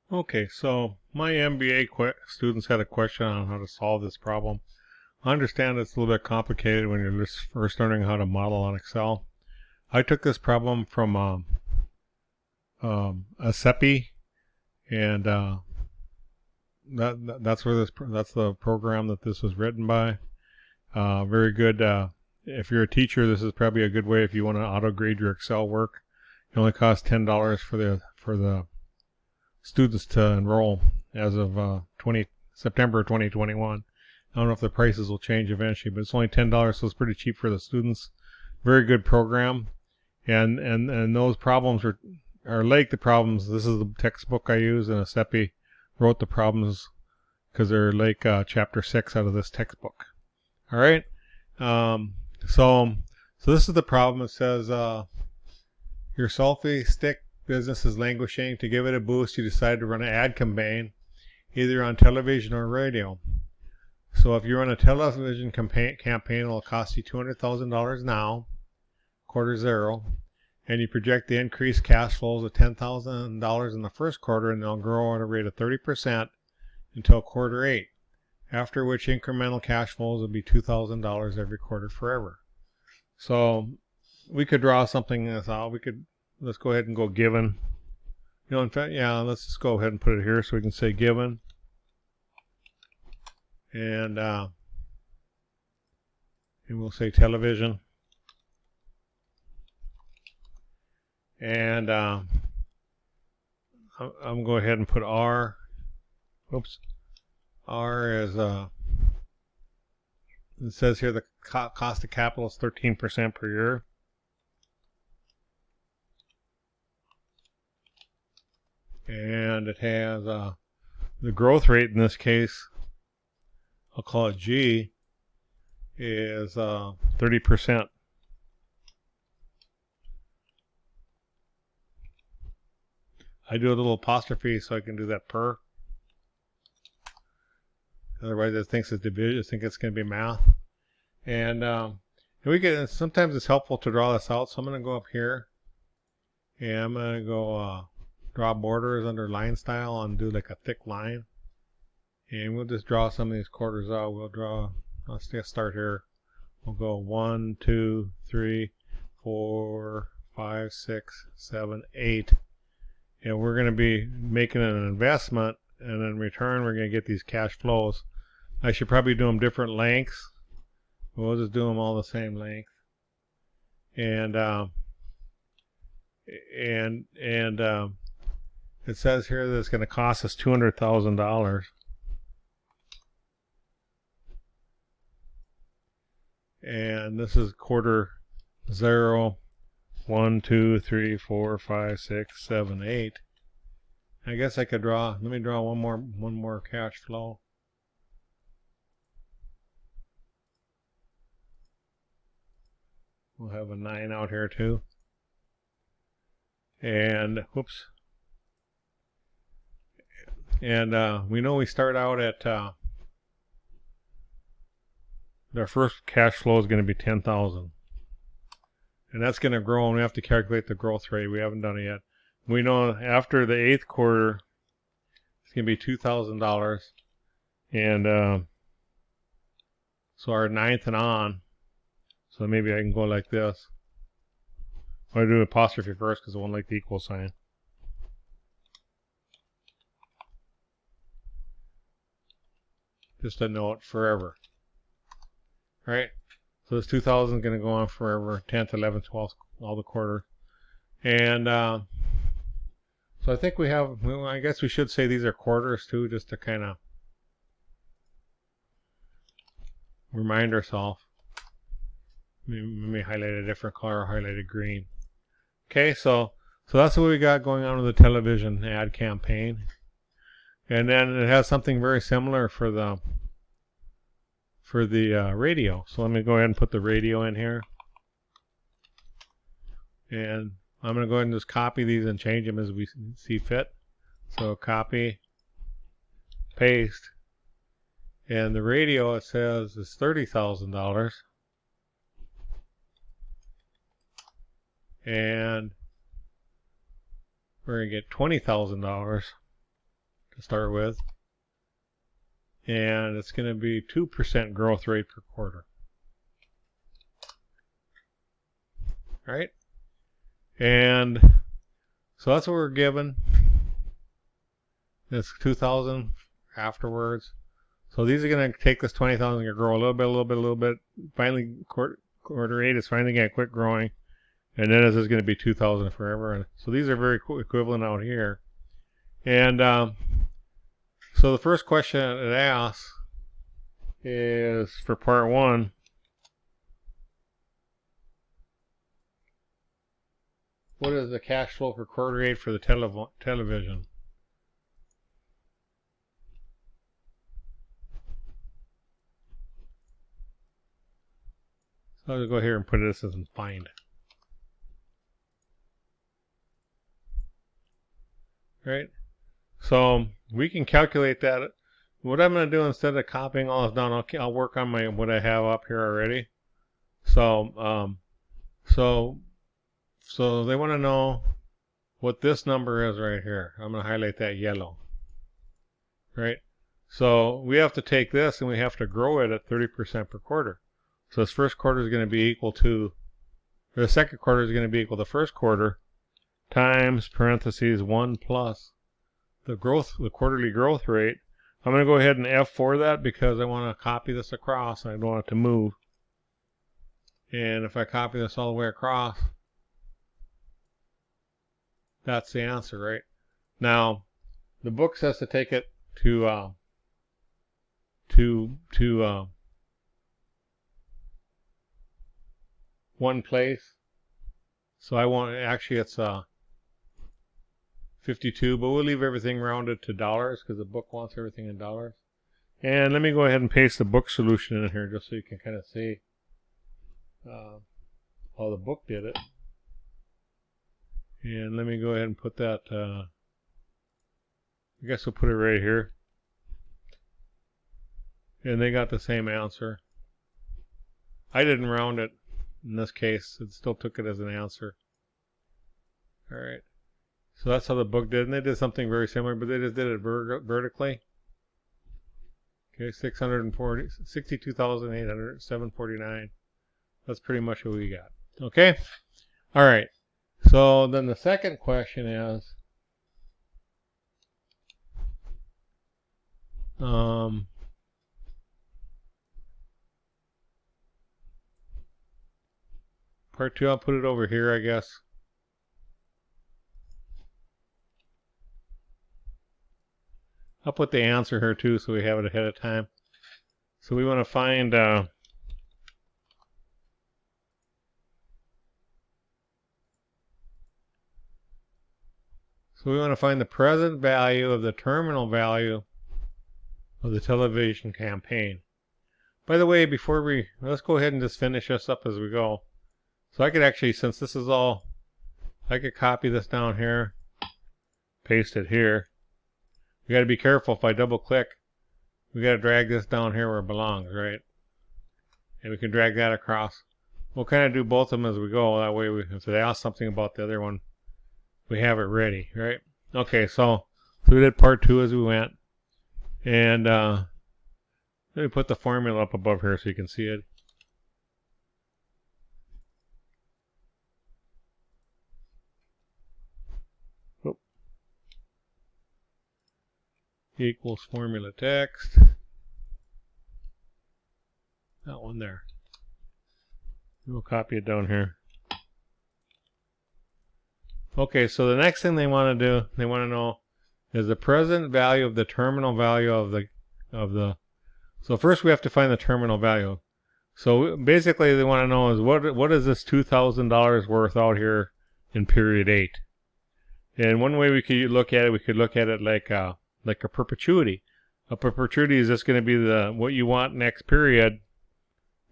Okay, so my MBA students had a question on how to solve this problem. I understand it's a little bit complicated when you're just first learning how to model on Excel. I took this problem from a CEPI, and that's that's the program that this was written by. Very good. If you're a teacher, this is probably a good way if you want to auto grade your Excel work. It only costs $10 for the students to enroll as of September 2021. I don't know if the prices will change eventually, but it's only $10, so it's pretty cheap for the students. Very good program, and those problems are like the problems. This is the textbook I use, and ASEPI wrote the problems because they're like chapter 6 out of this textbook. All right, so this is the problem. It says your selfie stick business is languishing. To give it a boost, you decide to run an ad campaign, either on television or radio. So if you run a television campaign, it'll cost you $200,000 now, quarter zero, and you project the increased cash flows of $10,000 in the first quarter, and they'll grow at a rate of 30% until quarter 8, after which incremental cash flows will be $2,000 every quarter forever. So we could draw something that's out. Let's go ahead and go given. In fact, yeah, let's just go ahead and put it here so we can say given. And we'll say television. And I'm going to go ahead and put R. Oops. R is, it says here the cost of capital is 13% per year. And it has the growth rate in this case, I'll call it G, is 30%. I do a little apostrophe so I can do that per. Otherwise, it thinks it's division. I think it's going to be math. And sometimes it's helpful to draw this out. So I'm going to go up here, and I'm going to go draw borders under line style and do like a thick line. And we'll just draw some of these quarters out. Let's just start here. We'll go 1, 2, 3, 4, 5, 6, 7, 8. And we're going to be making an investment, and in return we're going to get these cash flows. I should probably do them different lengths. We'll just do them all the same length. And it says here that it's going to cost us $200,000. And this is quarter 0, 1, 2, 3, 4, 5, 6, 7, 8. I guess I could let me draw one more cash flow. We'll have a 9 out here too. And whoops. And we know we start out at our first cash flow is going to be 10,000. And that's going to grow, and we have to calculate the growth rate. We haven't done it yet. We know after the 8th quarter, it's going to be $2,000. And so our 9th and on, so maybe I can go like this. I'll do apostrophe first because I won't like the equal sign. Just a note, forever. All right, so this 2,000 is going to go on forever, 10th, 11th, 12th, all the quarters. And so I think I guess we should say these are quarters too, just to kind of remind ourselves. Let me highlight a different color, highlight it green. Okay, so that's what we got going on with the television ad campaign. And then it has something very similar for the radio. So let me go ahead and put the radio in here. And I'm going to go ahead and just copy these and change them as we see fit. So copy, paste. And the radio, it says, is $30,000. And we're going to get $20,000. to start with. And it's going to be 2% growth rate per quarter. Right? And so that's what we're given. It's 2,000 afterwards. So these are going to take this 20,000 and grow a little bit, a little bit, a little bit. Finally, quarter 8 is finally going to quit growing. And then this is going to be 2,000 forever. And so these are very equivalent out here. And so the first question it asks is for part 1. What is the cash flow for quarter 8 for the television? So I'll go here and put this as in find. Right? So we can calculate that. What I'm going to do instead of copying all this down, I'll work on what I have up here already. So so they want to know what this number is right here. I'm going to highlight that yellow. Right? So we have to take this and we have to grow it at 30% per quarter. So this first quarter is going to be equal to, or the second quarter is going to be equal to the first quarter times parentheses 1 plus the quarterly growth rate. I'm going to go ahead and F4 that because I want to copy this across and I don't want it to move. And if I copy this all the way across, that's the answer, right? Now, the book says to take it to one place. So I want, actually it's 52, but we'll leave everything rounded to dollars because the book wants everything in dollars. And let me go ahead and paste the book solution in here just so you can kind of see how the book did it. And let me go ahead and put that, I guess we'll put it right here. And they got the same answer. I didn't round it in this case. It still took it as an answer. Alright. So that's how the book did. And they did something very similar, but they just did it vertically. Okay, 62,749. That's pretty much what we got. Okay? Alright. So then the second question is, part 2, I'll put it over here, I guess. I'll put the answer here too so we have it ahead of time. So we want to find the present value of the terminal value of the television campaign. By the way, let's go ahead and just finish this up as we go. So I could actually, since this is all, I could copy this down here, paste it here. You got to be careful if I double click. We got to drag this down here where it belongs, right? And we can drag that across. We'll kind of do both of them as we go. That way, if they ask something about the other one, we have it ready, right? Okay, so we did part 2 as we went. And let me put the formula up above here so you can see it. Equals formula text. That one there. We'll copy it down here. Okay, so the next thing they want to do, they want to know is the present value of the terminal value of the. So first we have to find the terminal value. So basically they want to know is what is this $2,000 worth out here in period 8? And one way we could look at it like a perpetuity. A perpetuity is just going to be what you want next period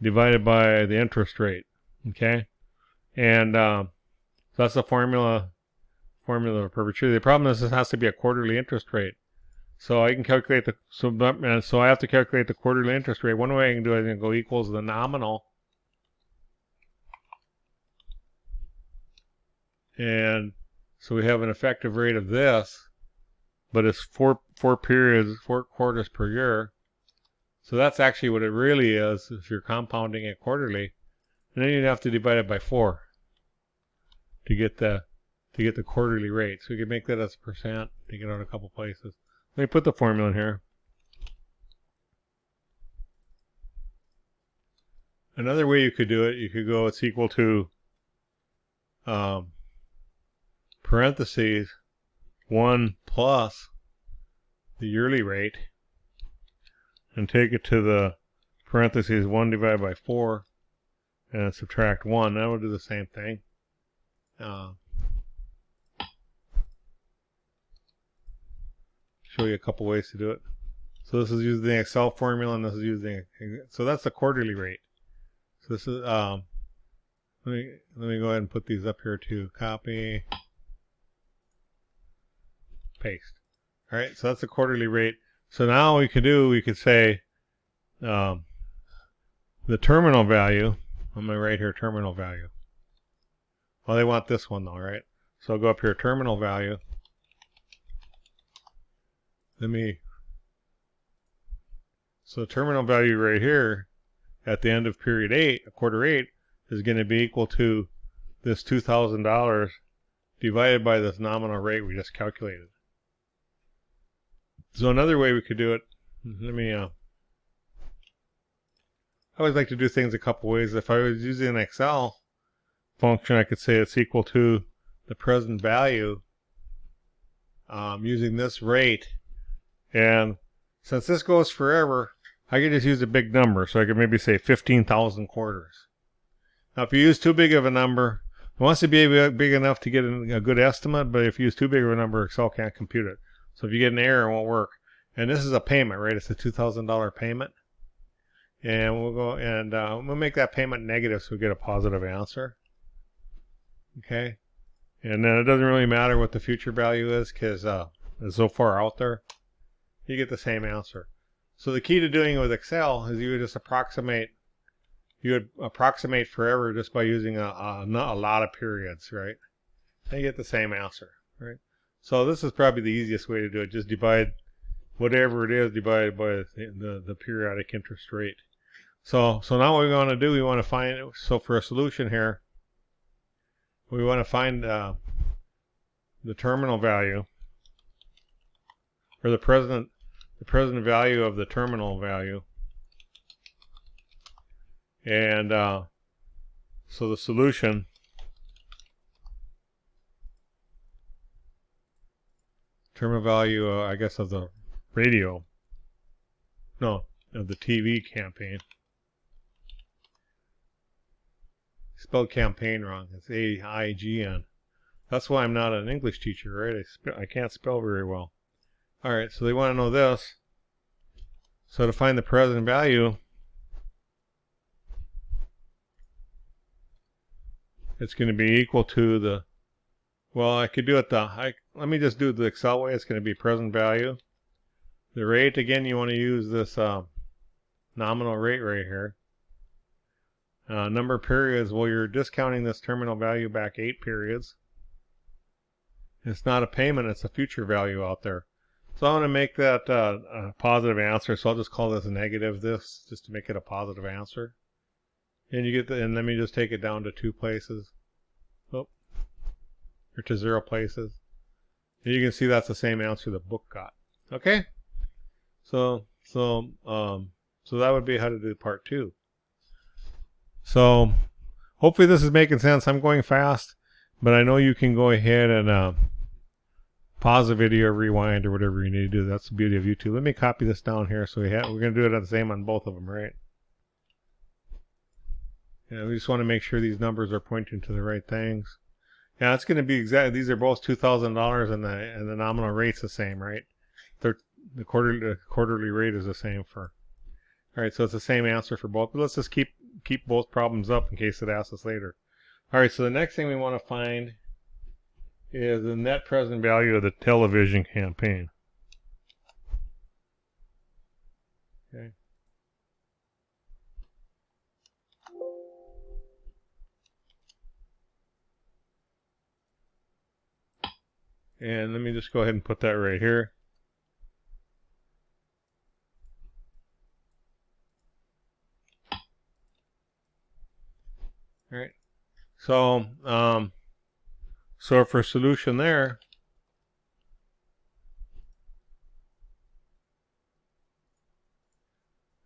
divided by the interest rate. Okay, and so that's the formula of perpetuity. The problem is this has to be a quarterly interest rate. So I can calculate so I have to calculate the quarterly interest rate. One way I can do it, I can go equals the nominal, and so we have an effective rate of this. But it's 4 periods, 4 quarters per year. So that's actually what it really is if you're compounding it quarterly. And then you'd have to divide it by 4 to get the quarterly rate. So we can make that as a percent, take it out a couple places. Let me put the formula in here. Another way you could do it, you could go it's equal to parentheses 1 plus the yearly rate, and take it to the parentheses 1 divided by 4 and subtract 1. That will do the same thing. Show you a couple ways to do it. So this is using the Excel formula, and this is using, so that's the quarterly rate. So this is let me go ahead and put these up here too. Copy, paste. All right, so that's the quarterly rate. So now we could say the terminal value. I'm gonna write here terminal value. Well, they want this one though, right? So I'll go up here, terminal value. So the terminal value right here at the end of period 8, quarter 8, is going to be equal to this $2,000 divided by this nominal rate we just calculated. So another way we could do it, I always like to do things a couple ways. If I was using an Excel function, I could say it's equal to the present value using this rate. And since this goes forever, I could just use a big number. So I could maybe say 15,000 quarters. Now, if you use too big of a number, it wants to be big enough to get a good estimate, but if you use too big of a number, Excel can't compute it. So if you get an error, it won't work. And this is a payment, right? It's a $2,000 payment. And we'll go and we'll make that payment negative so we get a positive answer. Okay. And then it doesn't really matter what the future value is because it's so far out there. You get the same answer. So the key to doing it with Excel is you would just approximate. You would approximate forever just by using a lot of periods, right? And you get the same answer, right? So this is probably the easiest way to do it. Just divide whatever it is divided by the periodic interest rate. So now what we want to do, we want to find, so for a solution here, we want to find the terminal value, or the present value of the terminal value. And so the solution, terminal value, I guess, of the radio, no, of the TV campaign. Spelled campaign wrong. It's AIGN. That's why I'm not an English teacher, right? I can't spell very well. All right, so they want to know this. So to find the present value, it's going to be equal to the, well, I could do it let me just do it the Excel way. It's going to be present value. The rate, again, you want to use this nominal rate right here. Number of periods, well, you're discounting this terminal value back 8 periods. It's not a payment, it's a future value out there. So I want to make that a positive answer, so I'll just call this a negative just to make it a positive answer. And you get and let me just take it down to 2 places. Oh, or to 0 places. And you can see that's the same answer the book got. Okay? So that would be how to do part 2. So hopefully this is making sense. I'm going fast, but I know you can go ahead and pause the video, rewind, or whatever you need to do. That's the beauty of YouTube. Let me copy this down here. So we're going to do it the same on both of them, right? Yeah, we just want to make sure these numbers are pointing to the right things. Yeah, it's going to be exactly. These are both $2,000, and the nominal rate's the same, right? The quarterly rate is the same for. All right, so it's the same answer for both. But let's just keep both problems up in case it asks us later. All right, so the next thing we want to find is the net present value of the television campaign. Okay. And let me just go ahead and put that right here. right? So, so for solution there,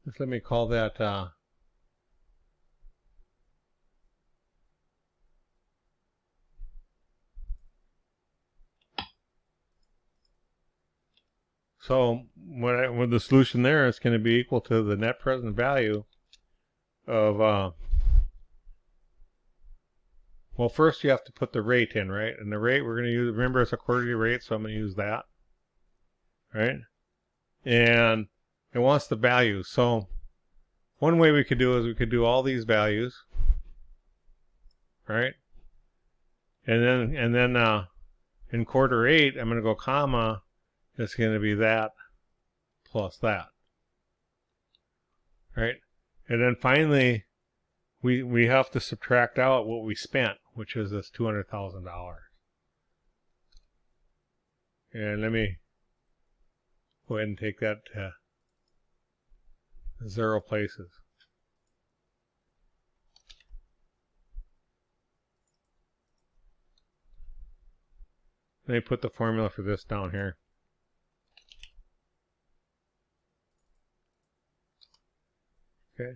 just let me call that so with the solution there, it's going to be equal to the net present value of well, first you have to put the rate in, right? And the rate we're going to use, remember it's a quarterly rate, so I'm going to use that, right? And it wants the values. So one way we could do is we could do all these values, right? And then in quarter 8, I'm going to go comma. It's going to be that plus that, right? And then finally, we have to subtract out what we spent, which is this $200,000. And let me go ahead and take that to 0 places. Let me put the formula for this down here. Okay.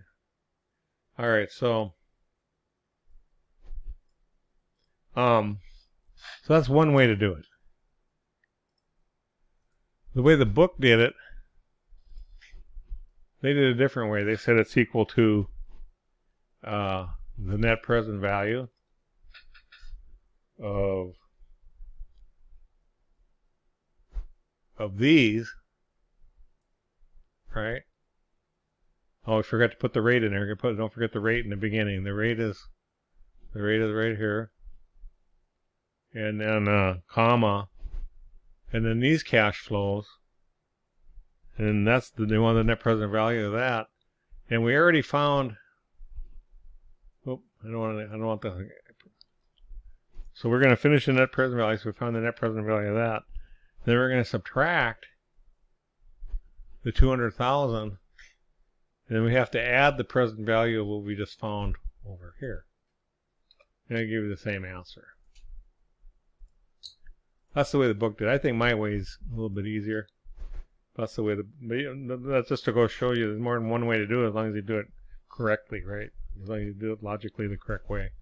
All right, so that's one way to do it. The way the book did it, they did a different way. They said it's equal to the net present value of these, right? Oh, I forgot to put the rate in there. Don't forget the rate in the beginning. The rate is right here, and then comma, and then these cash flows, and that's they want the net present value of that. And we already found. Oh, I don't want the. So we're going to finish the net present value. So we found the net present value of that. Then we're going to subtract the 200,000. And then we have to add the present value of what we just found over here. And I give you the same answer. That's the way the book did. I think my way is a little bit easier. That's the way that's just to go show you there's more than one way to do it, as long as you do it correctly, right? As long as you do it logically the correct way.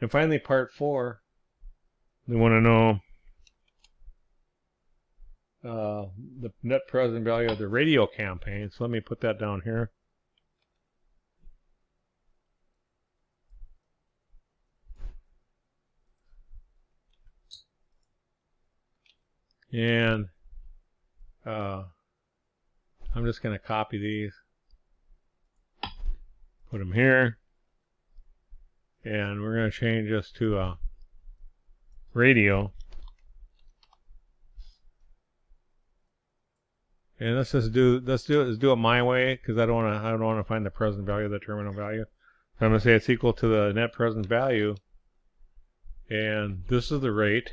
And finally, part 4, we want to know the net present value of the radio campaign. So let me put that down here. And I'm just going to copy these, put them here, and we're going to change this to radio. And let's do it my way, because I don't want to find the present value of the terminal value. So I'm going to say it's equal to the net present value, and this is the rate.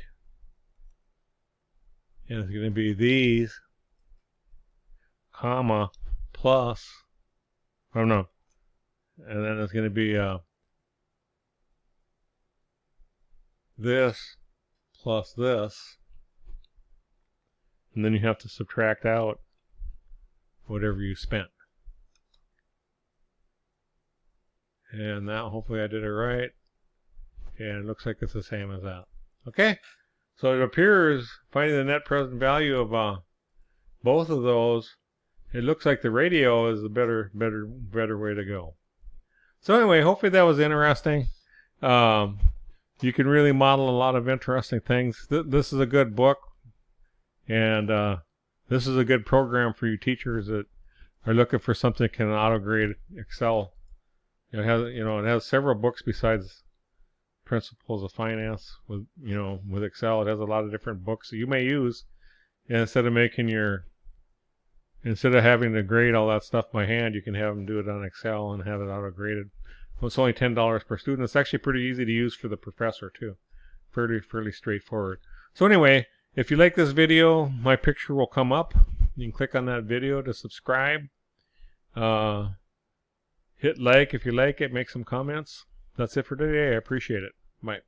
And it's going to be these, comma, plus, oh no, and then it's going to be this plus this, and then you have to subtract out whatever you spent. And that, hopefully I did it right, and it looks like it's the same as that. Okay? So it appears, finding the net present value of both of those, it looks like the radio is the better way to go. So anyway, hopefully that was interesting. You can really model a lot of interesting things. This is a good book, and this is a good program for you teachers that are looking for something that can auto-grade Excel. It has several books besides Principles of Finance with Excel. It has a lot of different books that you may use, and instead of having to grade all that stuff by hand, you can have them do it on Excel and have it auto graded. Well, it's only $10 per student. It's actually pretty easy to use for the professor too. Fairly straightforward. So anyway, if you like this video, my picture will come up. You can click on that video to subscribe. Hit like if you like it. Make some comments. That's it for today. I appreciate it. Bye.